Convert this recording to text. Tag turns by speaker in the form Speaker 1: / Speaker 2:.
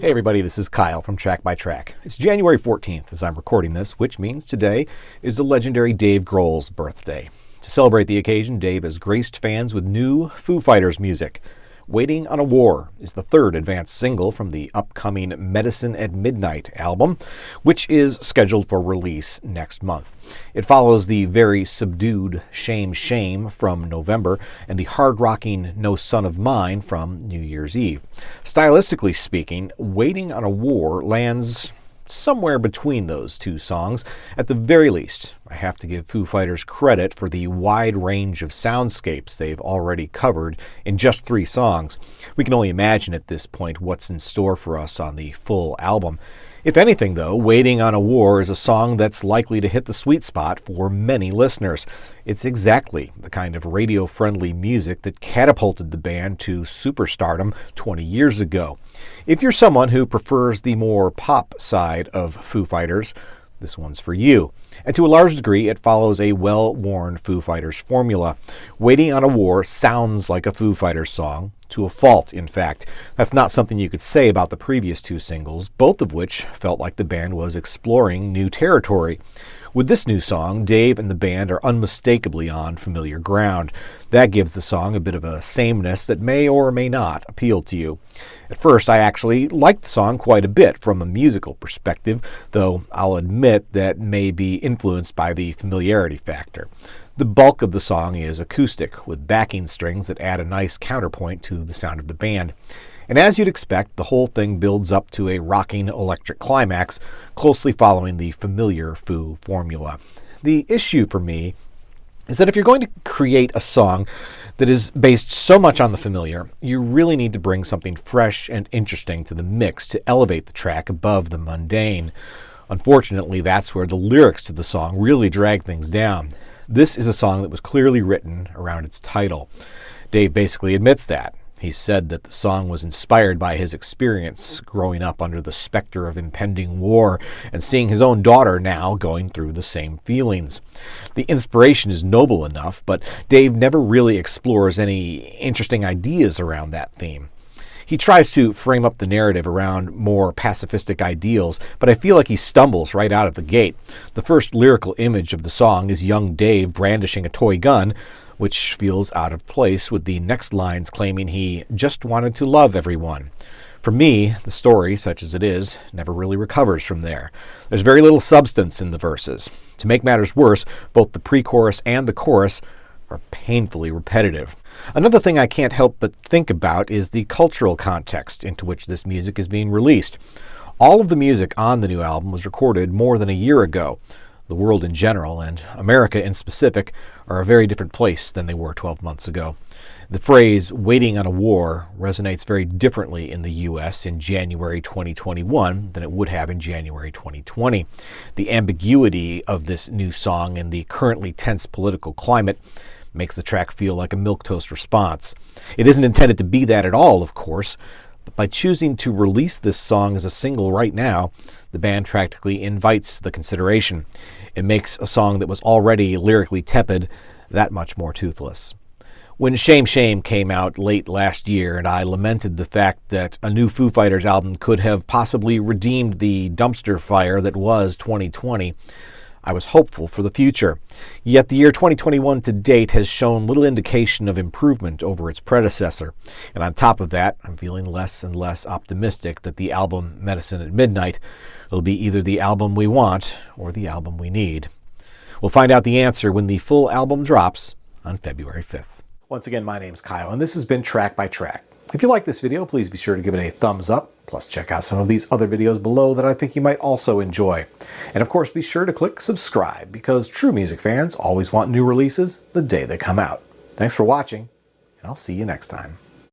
Speaker 1: Hey everybody, this is Kyle from Track by Track. It's January 14th as I'm recording this, which means today is the legendary Dave Grohl's birthday. To celebrate the occasion, Dave has graced fans with new Foo Fighters music. Waiting on a War is the third advanced single from the upcoming Medicine at Midnight album, which is scheduled for release next month. It follows the very subdued Shame Shame from November and the hard-rocking No Son of Mine from New Year's Eve. Stylistically speaking, Waiting on a War lands somewhere between those two songs. At the very least, I have to give Foo Fighters credit for the wide range of soundscapes they've already covered in just 3 songs. We can only imagine at this point what's in store for us on the full album. If anything, though, Waiting on a War is a song that's likely to hit the sweet spot for many listeners. It's exactly the kind of radio-friendly music that catapulted the band to superstardom 20 years ago. If you're someone who prefers the more pop side of Foo Fighters, this one's for you. And to a large degree, it follows a well-worn Foo Fighters formula. Waiting on a War sounds like a Foo Fighters song, to a fault, in fact. That's not something you could say about the previous 2 singles, both of which felt like the band was exploring new territory. With this new song, Dave and the band are unmistakably on familiar ground. That gives the song a bit of a sameness that may or may not appeal to you. At first, I actually liked the song quite a bit from a musical perspective, though I'll admit that may be influenced by the familiarity factor. The bulk of the song is acoustic, with backing strings that add a nice counterpoint to the sound of the band. And as you'd expect, the whole thing builds up to a rocking electric climax, closely following the familiar Foo formula. The issue for me is that if you're going to create a song that is based so much on the familiar, you really need to bring something fresh and interesting to the mix to elevate the track above the mundane. Unfortunately, that's where the lyrics to the song really drag things down. This is a song that was clearly written around its title. Dave basically admits that. He said that the song was inspired by his experience growing up under the specter of impending war and seeing his own daughter now going through the same feelings. The inspiration is noble enough, but Dave never really explores any interesting ideas around that theme. He tries to frame up the narrative around more pacifistic ideals, but I feel like he stumbles right out of the gate. The first lyrical image of the song is young Dave brandishing a toy gun, which feels out of place with the next lines claiming he just wanted to love everyone. For me, the story, such as it is, never really recovers from there. There's very little substance in the verses. To make matters worse, both the pre-chorus and the chorus are painfully repetitive. Another thing I can't help but think about is the cultural context into which this music is being released. All of the music on the new album was recorded more than a year ago. The world in general, and America in specific, are a very different place than they were 12 months ago. The phrase, waiting on a war, resonates very differently in the U.S. in January 2021 than it would have in January 2020. The ambiguity of this new song in the currently tense political climate makes the track feel like a milquetoast response. It isn't intended to be that at all, of course, but by choosing to release this song as a single right now, the band practically invites the consideration. It makes a song that was already lyrically tepid that much more toothless. When Shame Shame came out late last year and I lamented the fact that a new Foo Fighters album could have possibly redeemed the dumpster fire that was 2020, I was hopeful for the future. Yet the year 2021 to date has shown little indication of improvement over its predecessor. And on top of that, I'm feeling less and less optimistic that the album Medicine at Midnight will be either the album we want or the album we need. We'll find out the answer when the full album drops on February 5th. Once again, my name's Kyle, and this has been Track by Track. If you like this video, please be sure to give it a thumbs up. Plus, check out some of these other videos below that I think you might also enjoy. And of course, be sure to click subscribe, because true music fans always want new releases the day they come out. Thanks for watching, and I'll see you next time.